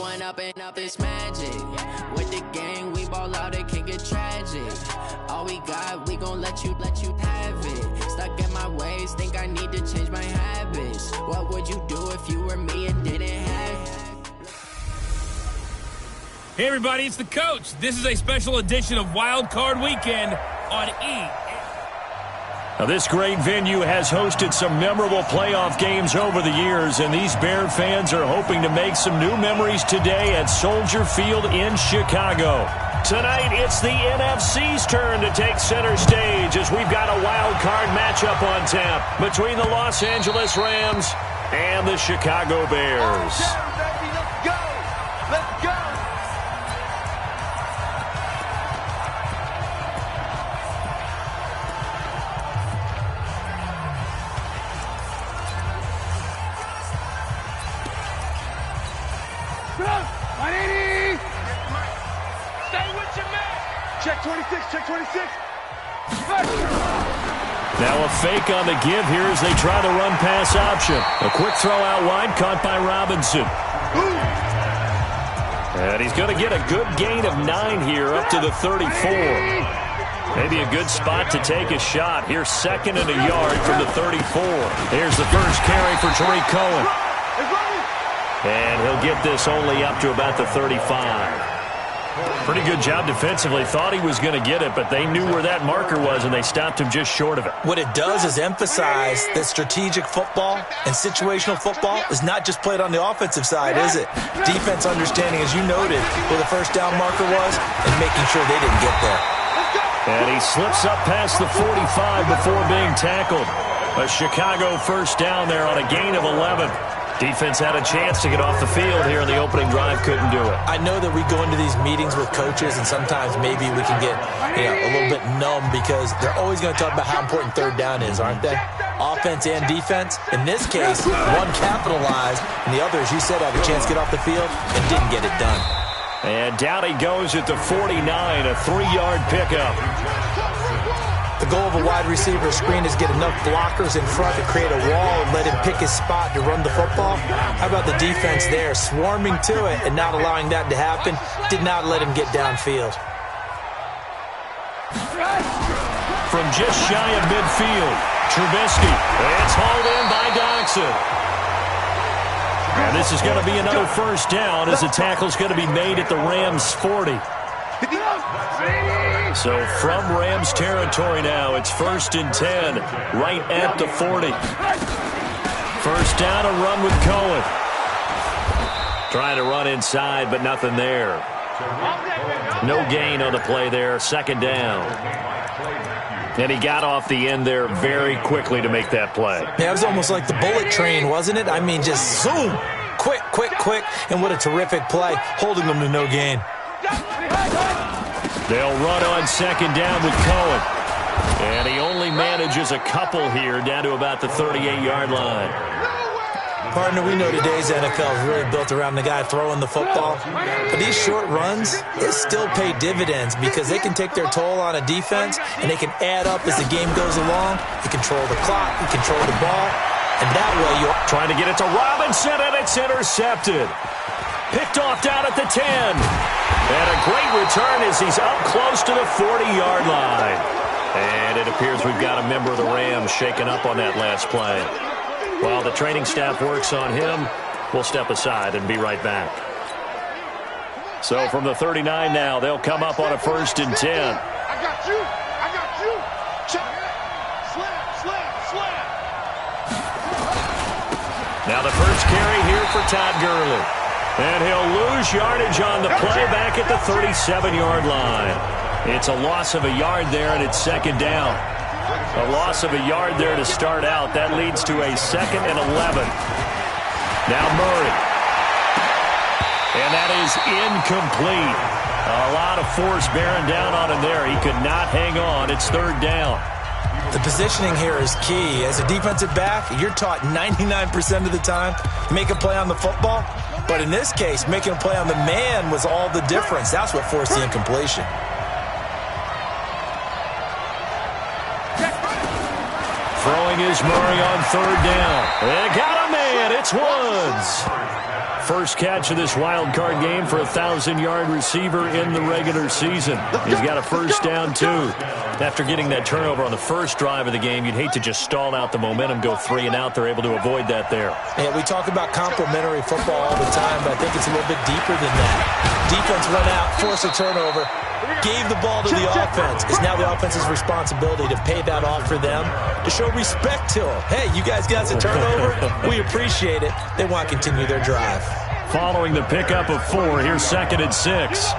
one up and up, it's magic. With the gang, we ball out, it can get tragic. All we got, we gon' let you have it. Stuck in my ways, think I need to change my habits. What would you do if you were me and didn't have it? Hey everybody, it's the coach. This is a special edition of Wild Card Weekend on E! Now, this great venue has hosted some memorable playoff games over the years, and these Bear fans are hoping to make some new memories today at Soldier Field in Chicago. Tonight, it's the NFC's turn to take center stage as we've got a wild card matchup on tap between the Los Angeles Rams and the Chicago Bears. Let's go! Let's go! Check 26, check 26. Now a fake on the give here as they try the run-pass option. A quick throw out wide, caught by Robinson. And he's going to get a good gain of 9 here, up to the 34. Maybe a good spot to take a shot. Here's second and a yard from the 34. Here's the first carry for Tariq Cohen. And he'll get this only up to about the 35. Pretty good job defensively. Thought he was going to get it, but they knew where that marker was, and they stopped him just short of it. What it does is emphasize that strategic football and situational football is not just played on the offensive side, is it? Defense understanding, as you noted, where the first down marker was and making sure they didn't get there. And he slips up past the 45 before being tackled. A Chicago first down there on a gain of 11. Defense had a chance to get off the field here in the opening drive, couldn't do it. I know that we go into these meetings with coaches, and sometimes maybe we can get a little bit numb because they're always going to talk about how important third down is, aren't they? Offense and defense. In this case, one capitalized, and the other, as you said, had a chance to get off the field and didn't get it done. And down he goes at the 49, a 3-yard pickup. The goal of a wide receiver screen is get enough blockers in front to create a wall and let him pick his spot to run the football. How about the defense there, swarming to it and not allowing that to happen? Did not let him get downfield. From just shy of midfield, Trubisky. It's hauled in by Doxson. And this is going to be another first down as the tackle's going to be made at the Rams' 40. So from Rams territory now, it's 1st and 10, right at the 40. First down, a run with Cohen. Trying to run inside, but nothing there. No gain on the play there, second down. And he got off the end there very quickly to make that play. Yeah, it was almost like the bullet train, wasn't it? I mean, just zoom, quick, quick, quick, and what a terrific play, holding them to no gain. They'll run on second down with Cohen. And he only manages a couple here down to about the 38-yard line. Partner, we know today's NFL is really built around the guy throwing the football. But these short runs, they still pay dividends because they can take their toll on a defense and they can add up as the game goes along. You control the clock, you control the ball, and that way you're trying to get it to Robinson, and it's intercepted. Picked off down at the 10. And a great return as he's up close to the 40-yard line. And it appears we've got a member of the Rams shaken up on that last play. While the training staff works on him, we'll step aside and be right back. So from the 39 now, they'll come up on a 1st and 10. I got you. I got you. Check. Slam. Now the first carry here for Todd Gurley. And he'll lose yardage on the play back at the 37-yard line. It's a loss of a yard there, and it's second down. A loss of a yard there to start out. That leads to a 2nd and 11. Now Murray. And that is incomplete. A lot of force bearing down on him there. He could not hang on. It's 3rd down. The positioning here is key. As a defensive back, you're taught 99% of the time, make a play on the football. But in this case, making a play on the man was all the difference. That's what forced the incompletion. Throwing is Murray on 3rd down. And got a man. It's Woods. First catch of this wild card game for a 1,000-yard receiver in the regular season. He's got a first down, too. After getting that turnover on the first drive of the game, you'd hate to just stall out the momentum, go 3 and out. They're able to avoid that there. Yeah, we talk about complementary football all the time, but I think it's a little bit deeper than that. Defense went out, forced a turnover, gave the ball to the offense. It's now the offense's responsibility to pay that off for them, to show respect to them. Hey, you guys got a turnover? We appreciate it. They want to continue their drive. Following the pickup of 4, here's 2nd and 6.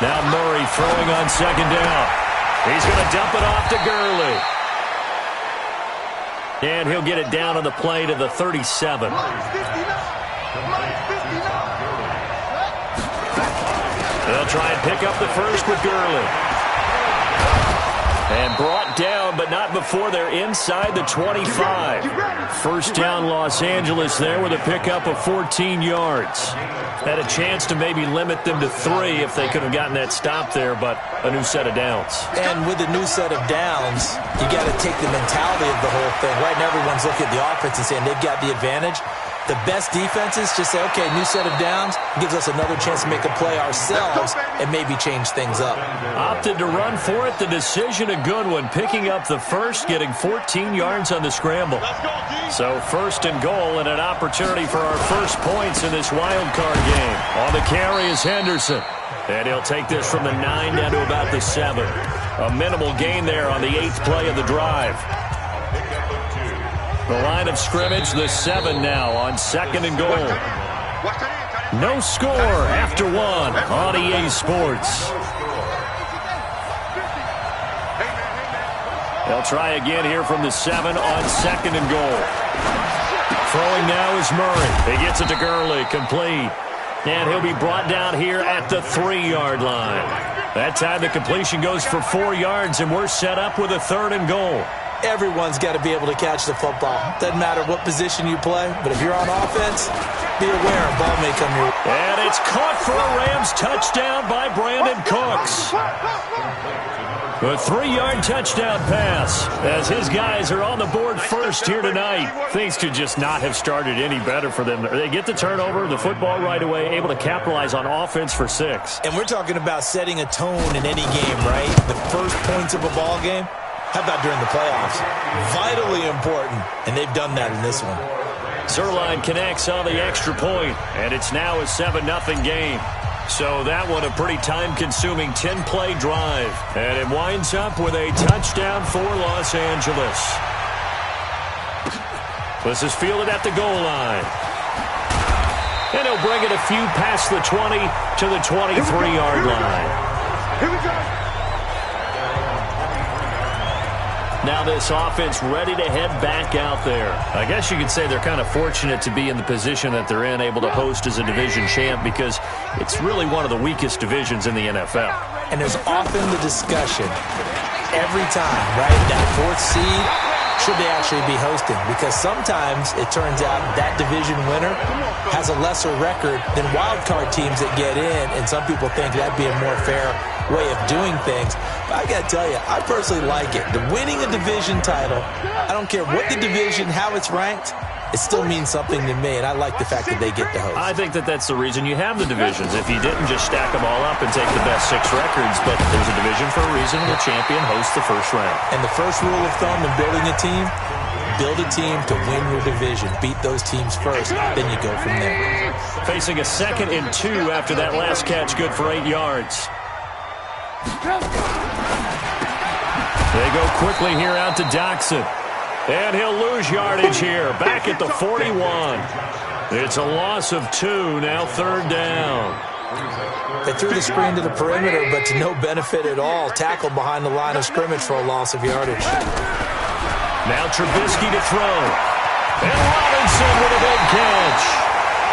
Now Murray throwing on 2nd down. He's going to dump it off to Gurley. And he'll get it down on the play to the 37. They'll try and pick up the first with Gurley. And brought down, but not before they're inside the 25. First down, Los Angeles there with a pickup of 14 yards. Had a chance to maybe limit them to 3 if they could have gotten that stop there, but a new set of downs. And with a new set of downs, you got to take the mentality of the whole thing. Right now, everyone's looking at the offense and saying they've got the advantage. The best defenses just say, okay, new set of downs, gives us another chance to make a play ourselves and maybe change things up. Opted to run for it. The decision a good one. Picking up the first, getting 14 yards on the scramble. So 1st and goal and an opportunity for our first points in this wild card game. On the carry is Henderson. And he'll take this from the 9 down to about the 7. A minimal gain there on the 8th play of the drive. The line of scrimmage, the 7 now on 2nd and goal. No score after 1 on EA Sports. They'll try again here from the 7 on 2nd and goal. Throwing now is Murray. He gets it to Gurley, complete. And he'll be brought down here at the 3-yard line. That time the completion goes for 4 yards, and we're set up with a 3rd and goal. Everyone's got to be able to catch the football. Doesn't matter what position you play, but if you're on offense, be aware a ball may come your way. And it's caught for a Rams touchdown by Brandon Cooks. A 3-yard touchdown pass as his guys are on the board first here tonight. Things could just not have started any better for them. They get the turnover, the football right away, able to capitalize on offense for 6. And we're talking about setting a tone in any game, right? The first points of a ball game. How about during the playoffs? Vitally important, and they've done that in this one. Zerline connects on the extra point, and it's now a 7-0 game. So that one a pretty time-consuming 10-play drive. And it winds up with a touchdown for Los Angeles. This is fielded at the goal line. And he'll bring it a few past the 20 to the 23-yard line. Here we go. Now this offense ready to head back out there. I guess you could say they're kind of fortunate to be in the position that they're in, able to host as a division champ, because it's really one of the weakest divisions in the NFL. And there's often the discussion every time, right? That 4th seed, should they actually be hosting? Because sometimes it turns out that division winner has a lesser record than wild card teams that get in, and some people think that'd be a more fair way of doing things. But I got to tell you, I personally like it. The winning a division title, I don't care what the division, how it's ranked, it still means something to me, and I like the fact that they get to host. I think that that's the reason you have the divisions. If you didn't just stack them all up and take the best 6 records, but there's a division for a reason. The champion hosts the first round. And the first rule of thumb in building a team, build a team to win your division. Beat those teams first, then you go from there. Facing a 2nd and 2 after that last catch, good for 8 yards. They go quickly here out to Doxson. And he'll lose yardage here, back at the 41. It's a loss of 2, now 3rd down. They threw the screen to the perimeter, but to no benefit at all. Tackled behind the line of scrimmage for a loss of yardage. Now Trubisky to throw. And Robinson with a big catch.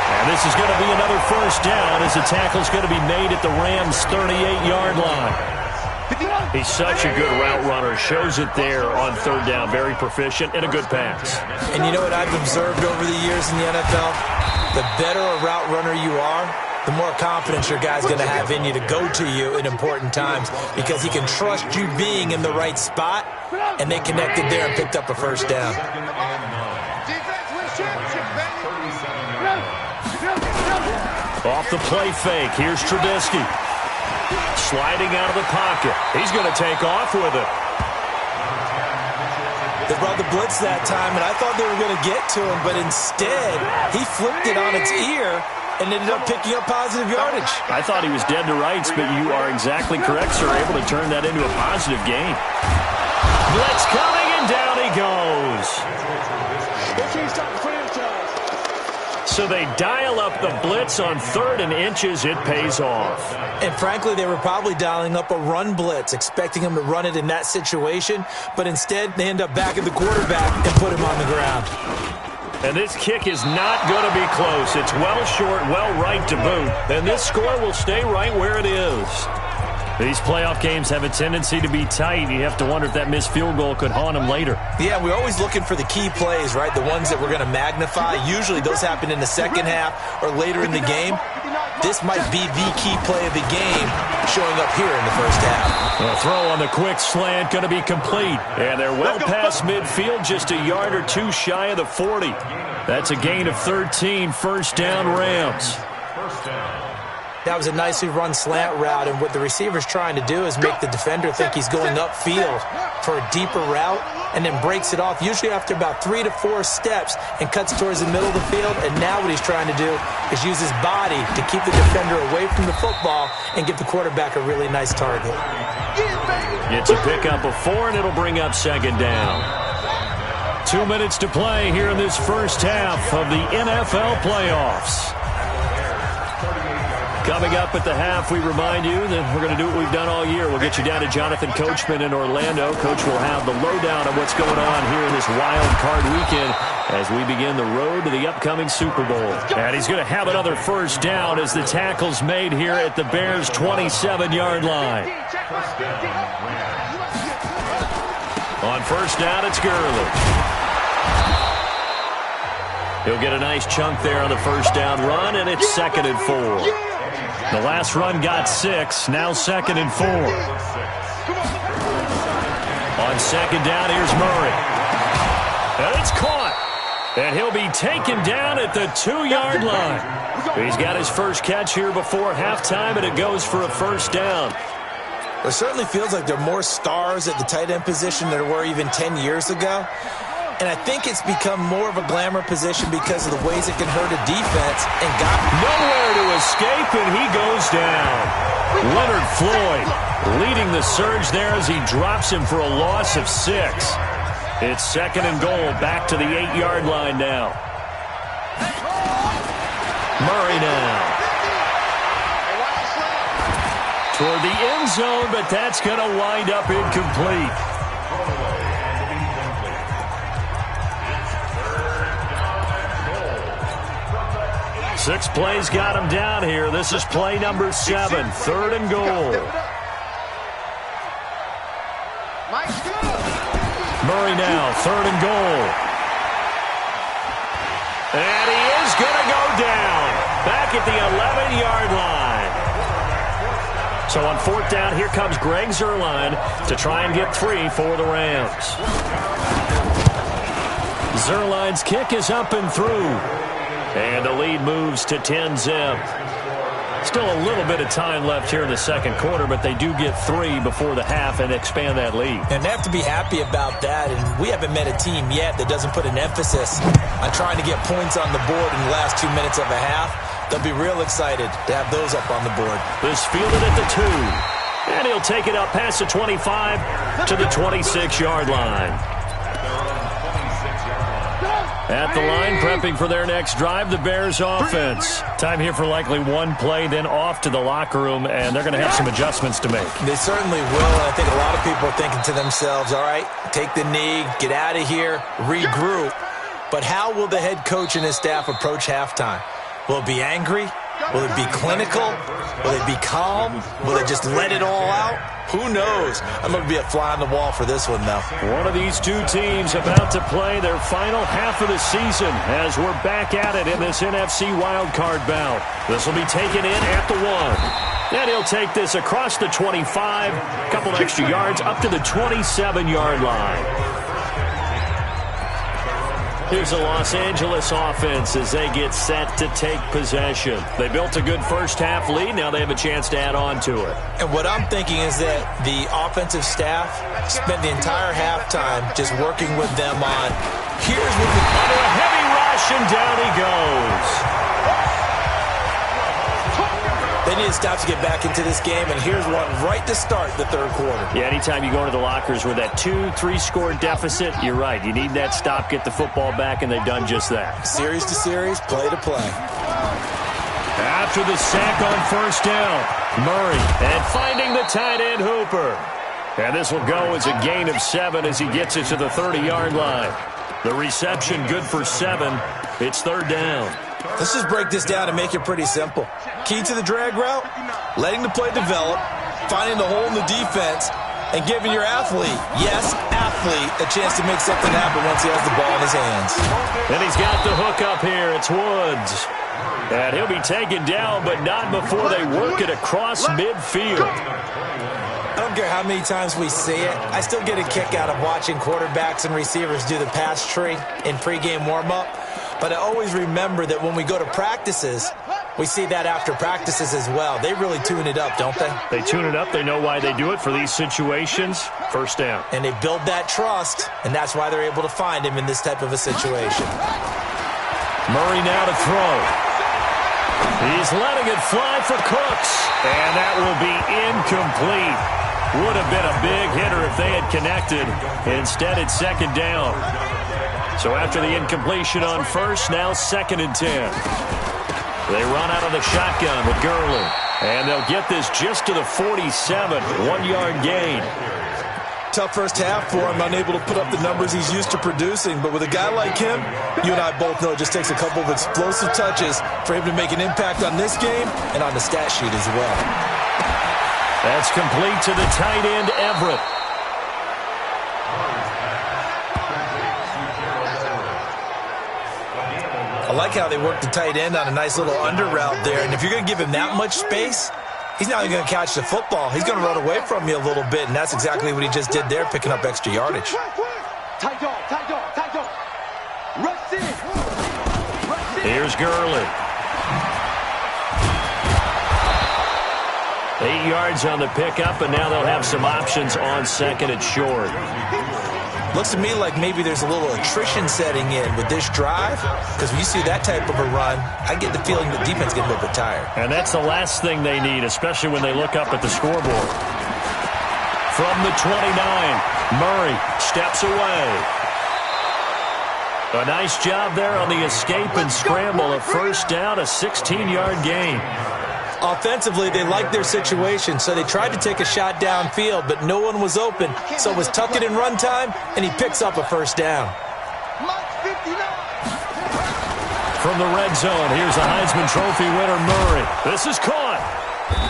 And this is going to be another first down as the tackle's going to be made at the Rams' 38-yard line. He's such a good route runner. Shows it there on 3rd down. Very proficient and a good pass. And you know what I've observed over the years in the NFL? The better a route runner you are, the more confidence your guy's going to have in you to go to you in important times because he can trust you being in the right spot, and they connected there and picked up a first down. Off the play fake, here's Trubisky. Sliding out of the pocket. He's going to take off with it. They brought the blitz that time, and I thought they were going to get to him, but instead, he flipped it on its ear and ended up picking up positive yardage. I thought he was dead to rights, but you are exactly correct, sir. Able to turn that into a positive gain. Blitz coming, and down he goes. So they dial up the blitz on 3rd and inches. It pays off. And frankly, they were probably dialing up a run blitz, expecting him to run it in that situation, but instead they end up backing the quarterback and put him on the ground. And this kick is not going to be close. It's well short, well right to boot. And this score will stay right where it is. These playoff games have a tendency to be tight. You have to wonder if that missed field goal could haunt them later. Yeah, we're always looking for the key plays, right? The ones that we're going to magnify. Usually those happen in the second half or later in the game. This might be the key play of the game showing up here in the first half. A throw on the quick slant going to be complete. And they're well past midfield, just a yard or two shy of the 40. That's a gain of 13, first down Rams. That was a nicely run slant route, and what the receiver's trying to do is make the defender think he's going upfield for a deeper route and then breaks it off, usually after about 3 to 4 steps, and cuts towards the middle of the field. And now what he's trying to do is use his body to keep the defender away from the football and give the quarterback a really nice target. It's a pickup of 4, and it'll bring up second down. 2 minutes to play here in this first half of the NFL playoffs. Coming up at the half, we remind you that we're going to do what we've done all year. We'll get you down to Jonathan Coachman in Orlando. Coach will have the lowdown of what's going on here in this wild card weekend as we begin the road to the upcoming Super Bowl. And he's going to have another first down as the tackle's made here at the Bears' 27-yard line. On first down, it's Gurley. He'll get a nice chunk there on the first down run, and it's 2nd and 4. The last run got 6, now 2nd and 4. On second down, here's Murray. And it's caught. And he'll be taken down at the 2-yard line. He's got his first catch here before halftime, and it goes for a first down. It certainly feels like there are more stars at the tight end position than there were even 10 years ago. And I think it's become more of a glamour position because of the ways it can hurt a defense. And got nowhere to escape, and he goes down. Leonard Floyd leading the surge there as he drops him for a loss of 6. It's 2nd and goal, back to the 8-yard line now. Murray now. Toward the end zone, but that's going to wind up incomplete. Six plays got him down here. This is play number 7, 3rd and goal. Murray now, 3rd and goal. And he is going to go down. Back at the 11-yard line. So on 4th down, here comes Greg Zuerlein to try and get 3 for the Rams. Zuerlein's kick is up and through. And the lead moves to 10-zip. Still a little bit of time left here in the second quarter, but they do get 3 before the half and expand that lead. And they have to be happy about that. And we haven't met a team yet that doesn't put an emphasis on trying to get points on the board in the last 2 minutes of a half. They'll be real excited to have those up on the board. This fielded at the 2. And he'll take it up past the 25 to the 26-yard line. At the line, prepping for their next drive, the Bears offense. Time here for likely one play, then off to the locker room, and they're going to have some adjustments to make. They certainly will, and I think a lot of people are thinking to themselves, all right, take the knee, get out of here, regroup. But how will the head coach and his staff approach halftime? Will it be angry? Will it be clinical? Will it be calm? Will it just let it all out? Who knows? I'm going to be a fly on the wall for this one, though. One of these two teams about to play their final half of the season as we're back at it in this NFC wildcard bout. This will be taken in at the 1. And he'll take this across the 25, a couple extra yards up to the 27-yard line. Here's the Los Angeles offense as they get set to take possession. They built a good first-half lead. Now they have a chance to add on to it. And what I'm thinking is that the offensive staff spent the entire halftime just working with them on, here's what we... Under a heavy rush, and down he goes. They need to stop to get back into this game, and here's one right to start the third quarter. Yeah, anytime you go into the lockers with that 2-3 score deficit, you're right. You need that stop, get the football back, and they've done just that. Series to series, play to play. After the sack on first down, Murray, and finding the tight end Hooper. And this will go as a gain of 7 as he gets it to the 30-yard line. The reception good for 7. It's third down. Let's just break this down and make it pretty simple. Key to the drag route, letting the play develop, finding the hole in the defense, and giving your athlete, yes, athlete, a chance to make something happen once he has the ball in his hands. And he's got the hook up here. It's Woods. And he'll be taken down, but not before they work it across midfield. I don't care how many times we see it. I still get a kick out of watching quarterbacks and receivers do the pass tree in pregame warm-up. But I always remember that when we go to practices, we see that after practices as well. They really tune it up, don't they? They tune it up. They know why they do it for these situations. First down. And they build that trust, and that's why they're able to find him in this type of a situation. Murray now to throw. He's letting it fly for Cooks. And that will be incomplete. Would have been a big hitter if they had connected. Instead, it's second down. So after the incompletion on first, now 2nd and 10. They run out of the shotgun with Gurley. And they'll get this just to the 47, 1-yard gain. Tough first half for him, unable to put up the numbers he's used to producing. But with a guy like him, you and I both know it just takes a couple of explosive touches for him to make an impact on this game and on the stat sheet as well. That's complete to the tight end, Everett. I like how they work the tight end on a nice little under route there. And if you're going to give him that much space, he's not even going to catch the football. He's going to run away from you a little bit, and that's exactly what he just did there, picking up extra yardage. Tight dog, tight dog, tight dog. Rush in. Here's Gurley. 8 yards on the pickup, and now they'll have some options on second and short. Looks to me like maybe there's a little attrition setting in with this drive, because when you see that type of a run, I get the feeling the defense gets a little bit tired. And that's the last thing they need, especially when they look up at the scoreboard. From the 29, Murray steps away. A nice job there on the escape and scramble. A first down, a 16-yard gain. Offensively, they liked their situation, so they tried to take a shot downfield, but no one was open. So it was tuck it in run time, and he picks up a first down. From the red zone, here's a Heisman Trophy winner, Murray. This is caught.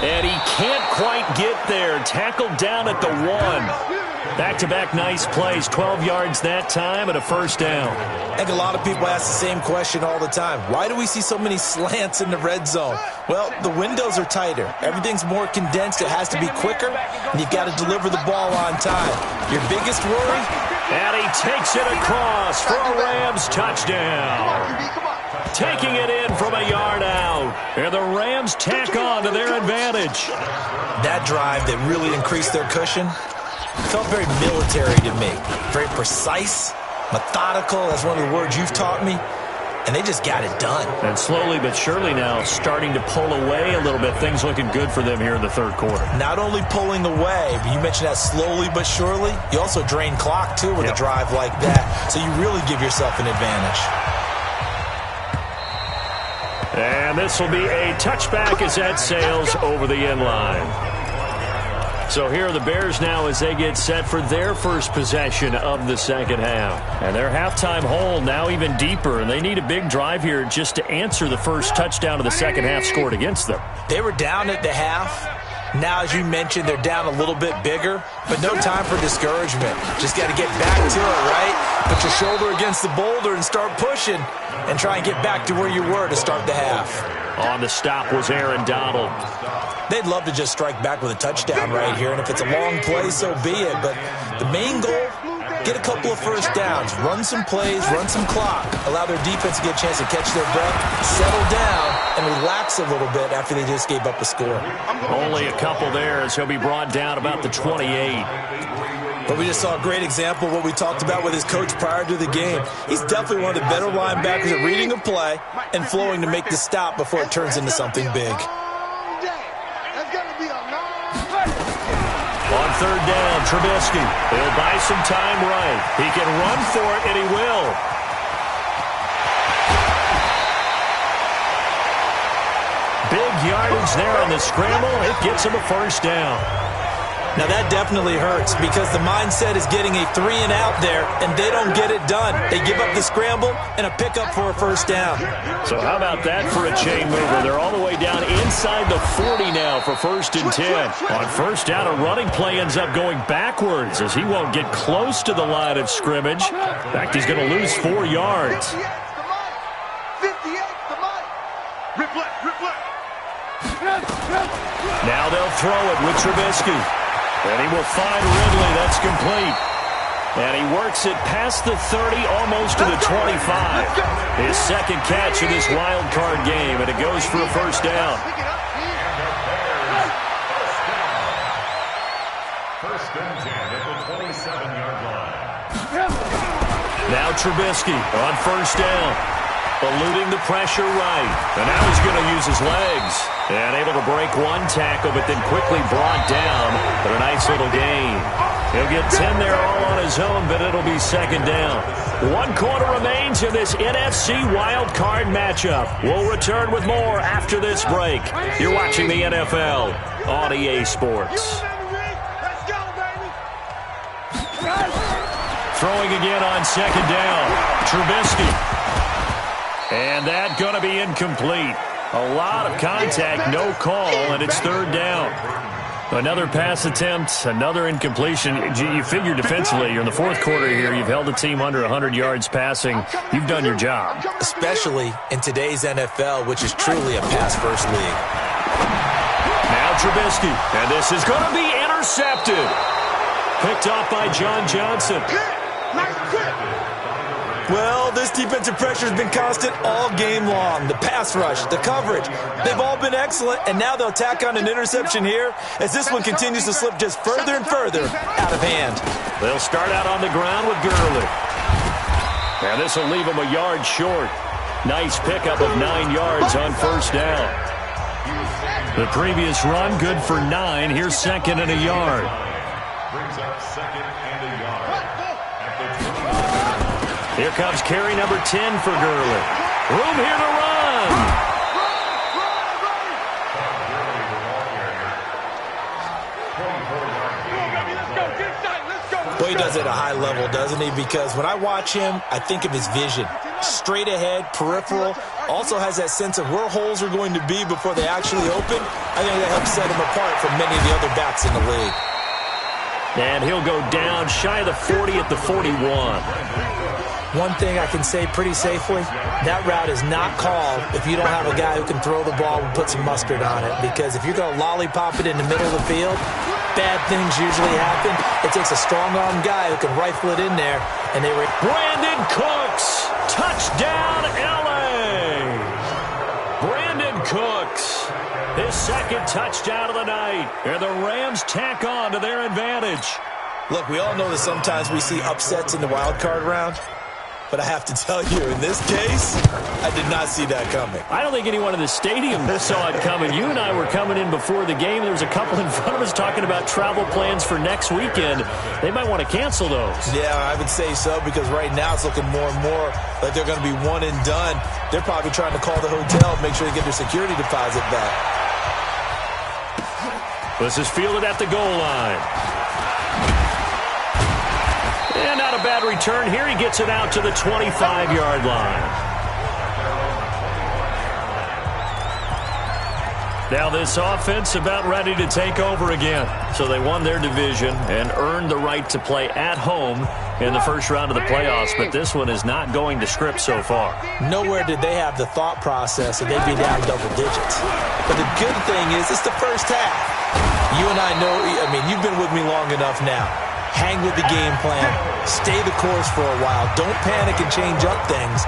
And he can't quite get there. Tackled down at the 1. Back-to-back nice plays, 12 yards that time and a first down. I think a lot of people ask the same question all the time. Why do we see so many slants in the red zone? Well, the windows are tighter. Everything's more condensed. It has to be quicker, and you've got to deliver the ball on time. Your biggest worry? And he takes it across for a Rams touchdown. Taking it in from a yard out. And the Rams tack on to their advantage. That drive that really increased their cushion felt very military to me. Very precise, methodical. That's one of the words you've taught me. And they just got it done. And slowly but surely now starting to pull away a little bit. Things looking good for them here in the third quarter. Not only pulling away, but you mentioned that slowly but surely. You also drain clock, too, with a drive like that. So you really give yourself an advantage. And this will be a touchback as that sails over the end line. So here are the Bears now as they get set for their first possession of the second half. And their halftime hole now even deeper, and they need a big drive here just to answer the first touchdown of the second half scored against them. They were down at the half. Now, as you mentioned, they're down a little bit bigger, but no time for discouragement. Just got to get back to it, right? Put your shoulder against the boulder and start pushing and try and get back to where you were to start the half. On the stop was Aaron Donald. They'd love to just strike back with a touchdown right here, and if it's a long play, so be it. But the main goal, get a couple of first downs, run some plays, run some clock, allow their defense to get a chance to catch their breath, settle down, and relax a little bit after they just gave up a score. Only a couple there as he'll be brought down about the 28. But we just saw a great example of what we talked about with his coach prior to the game. He's definitely one of the better linebackers at reading a play and flowing to make the stop before it turns into something big. On third down, Trubisky. He'll buy some time right. He can run for it, and he will. Big yardage there on the scramble. It gets him a first down. Now that definitely hurts because the mindset is getting a 3-and-out there, and they don't get it done. They give up the scramble and a pickup for a first down. So how about that for a chain mover? They're all the way down inside the 40 now for 1st and 10. On first down, a running play ends up going backwards as he won't get close to the line of scrimmage. In fact, he's going to lose 4 yards. Now they'll throw it with Trubisky. And he will find Ridley. That's complete. And he works it past the 30, almost to the 25. His second catch of this wild card game, and it goes for a first down. First and 10 at the 27-yard line. Now Trubisky on first down. Eluding the pressure right. And now he's going to use his legs. And able to break one tackle, but then quickly brought down. But a nice little gain. He'll get 10 there all on his own, but it'll be second down. 1 quarter remains in this NFC wild card matchup. We'll return with more after this break. You're watching the NFL on EA Sports. Throwing again on second down. Trubisky. And that going to be incomplete. A lot of contact, no call, and it's third down. Another pass attempt, another incompletion. You figure defensively, you're in the fourth quarter here. You've held the team under 100 yards passing. You've done your job. Especially in today's NFL, which is truly a pass-first league. Now Trubisky, and this is going to be intercepted. Picked off by John Johnson. Well, this defensive pressure has been constant all game long. The pass rush, the coverage, they've all been excellent, and now they'll tack on an interception here as this one continues to slip just further and further out of hand. They'll start out on the ground with Gurley. And this will leave them a yard short. Nice pickup of 9 yards on first down. The previous run, good for 9. Here's second and a yard. Brings up second and a yard. Here comes carry number 10 for Gurley. Room here to run. Boy, he does it at a high level, doesn't he? Because when I watch him, I think of his vision. Straight ahead, peripheral. Also has that sense of where holes are going to be before they actually open. I think that helps set him apart from many of the other backs in the league. And he'll go down shy of the 40 at the 41. One thing I can say pretty safely, that route is not called if you don't have a guy who can throw the ball and put some mustard on it. Because if you're going to lollipop it in the middle of the field, bad things usually happen. It takes a strong-arm guy who can rifle it in there. And they were Brandon Cooks, touchdown LA. Brandon Cooks, his second touchdown of the night. And the Rams tack on to their advantage. Look, we all know that sometimes we see upsets in the wild card round. But I have to tell you, in this case, I did not see that coming. I don't think anyone in the stadium saw it coming. You and I were coming in before the game. There was a couple in front of us talking about travel plans for next weekend. They might want to cancel those. Yeah, I would say so, because right now it's looking more and more like they're going to be one and done. They're probably trying to call the hotel and make sure they get their security deposit back. This is fielded at the goal line. And not a bad return here. He gets it out to the 25-yard line. Now this offense about ready to take over again. So they won their division and earned the right to play at home in the first round of the playoffs, but this one is not going to script so far. Nowhere did they have the thought process that they'd be down double digits. But the good thing is it's the first half. You and I know, you've been with me long enough now. Hang with the game plan. Stay the course for a while. Don't panic and change up things.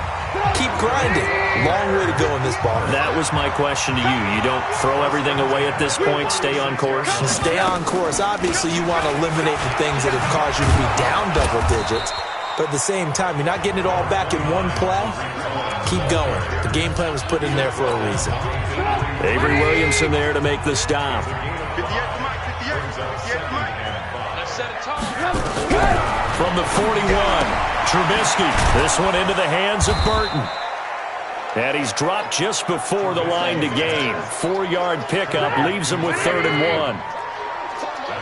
Keep grinding. Long way to go in this ball. That was my question to you. You don't throw everything away at this point? Stay on course? Stay on course. Obviously, you want to eliminate the things that have caused you to be down double digits. But at the same time, you're not getting it all back in one play. Keep going. The game plan was put in there for a reason. Avery Williamson there to make the stop. From the 41, Trubisky. This one into the hands of Burton. And he's dropped just before the line to gain. 4-yard pickup leaves him with 3rd and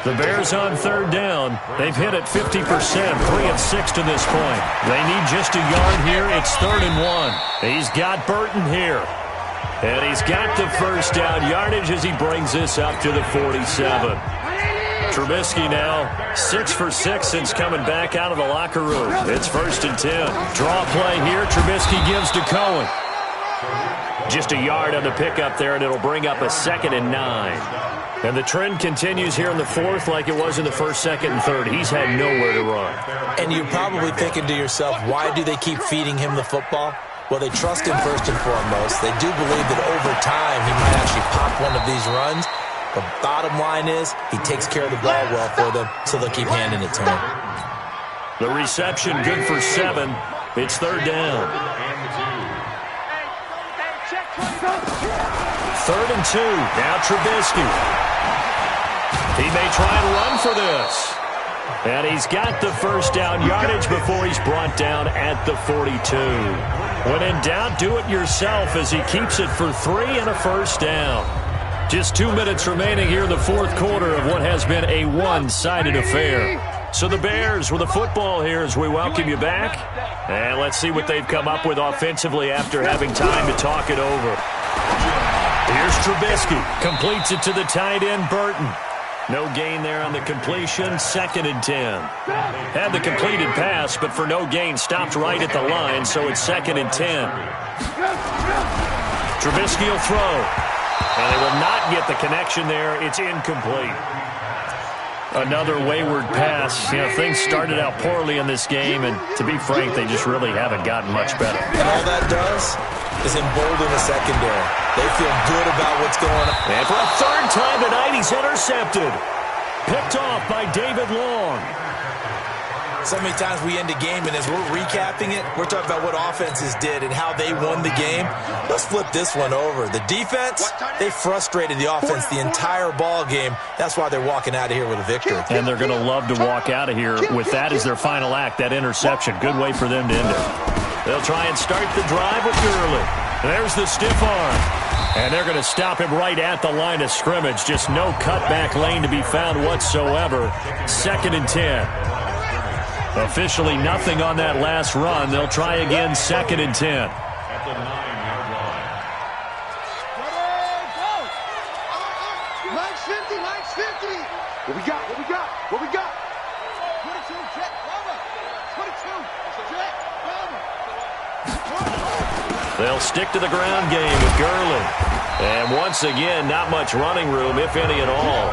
1. The Bears on 3rd down. They've hit it 50%, 3 of 6 to this point. They need just a yard here. It's 3rd and 1. He's got Burton here. And he's got the first down yardage as he brings this up to the 47. Trubisky now 6 for 6 since coming back out of the locker room. It's 1st and 10. Draw play here. Trubisky gives to Cohen. Just a yard on the pickup there, and it'll bring up a 2nd and 9. And the trend continues here in the 4th like it was in the 1st, 2nd, and 3rd. He's had nowhere to run. And you're probably thinking to yourself, why do they keep feeding him the football? Well, they trust him first and foremost. They do believe that over time he might actually pop one of these runs. The bottom line is he takes care of the ball well for them, so they'll keep handing it to him. The reception good for 7. It's 3rd down. 3rd and 2. Now Trubisky. He may try and run for this. And he's got the first down yardage before he's brought down at the 42. When in doubt, do it yourself as he keeps it for 3 and a first down. Just 2 minutes remaining here in the 4th quarter of what has been a one-sided affair. So the Bears with the football here as we welcome you back. And let's see what they've come up with offensively after having time to talk it over. Here's Trubisky. Completes it to the tight end, Burton. No gain there on the completion. 2nd and 10. Had the completed pass, but for no gain, stopped right at the line, so it's 2nd and 10. Trubisky will throw. And they will not get the connection there. It's incomplete. Another wayward pass. Things started out poorly in this game, and to be frank, they just really haven't gotten much better. And all that does is embolden the secondary. They feel good about what's going on. And for a 3rd time tonight, he's intercepted. Picked off by David Long. So many times we end a game, and as we're recapping it, we're talking about what offenses did and how they won the game. Let's flip this one over. The defense, they frustrated the offense the entire ball game. That's why they're walking out of here with a victory. And they're going to love to walk out of here with that as their final act, that interception. Good way for them to end it. They'll try and start the drive with Gurley. There's the stiff arm. And they're going to stop him right at the line of scrimmage. Just no cutback lane to be found whatsoever. 2nd and 10. Officially nothing on that last run. They'll try again, 2nd and 10. At the 9-yard line. Max 50, Max 50. What we got? What we got? What we got? 22, jet, cover. 22, jet, cover. They'll stick to the ground game with Gurley. And once again, not much running room, if any at all.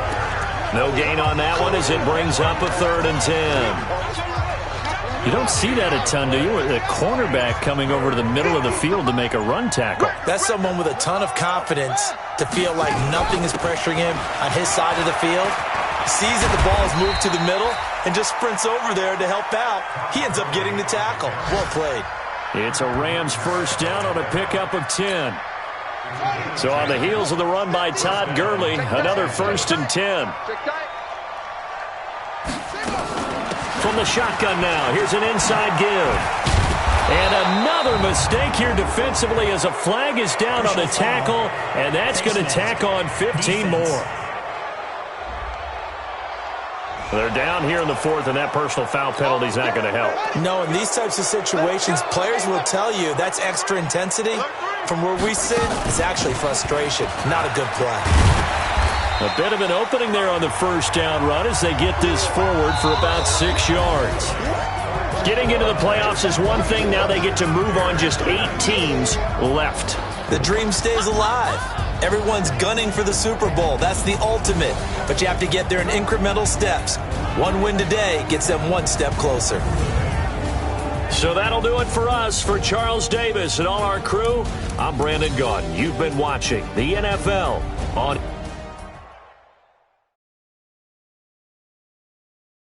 No gain on that one as it brings up a 3rd and 10. You don't see that a ton, do you? A cornerback coming over to the middle of the field to make a run tackle. That's someone with a ton of confidence to feel like nothing is pressuring him on his side of the field. Sees that the ball is moved to the middle and just sprints over there to help out. He ends up getting the tackle. Well played. It's a Rams first down on a pickup of 10. So on the heels of the run by Todd Gurley, another 1st and 10. From the shotgun now, here's an inside give. And another mistake here defensively as a flag is down on the tackle, and that's going to tack on 15 more. They're down here in the fourth, and that personal foul penalty is not going to help. No, in these types of situations, players will tell you that's extra intensity. From where we sit, it's actually frustration, not a good play. A bit of an opening there on the first down run as they get this forward for about 6 yards. Getting into the playoffs is one thing. Now they get to move on. Just 8 teams left. The dream stays alive. Everyone's gunning for the Super Bowl. That's the ultimate. But you have to get there in incremental steps. One win today gets them one step closer. So that'll do it for us. For Charles Davis and all our crew, I'm Brandon Gaudin. You've been watching the NFL on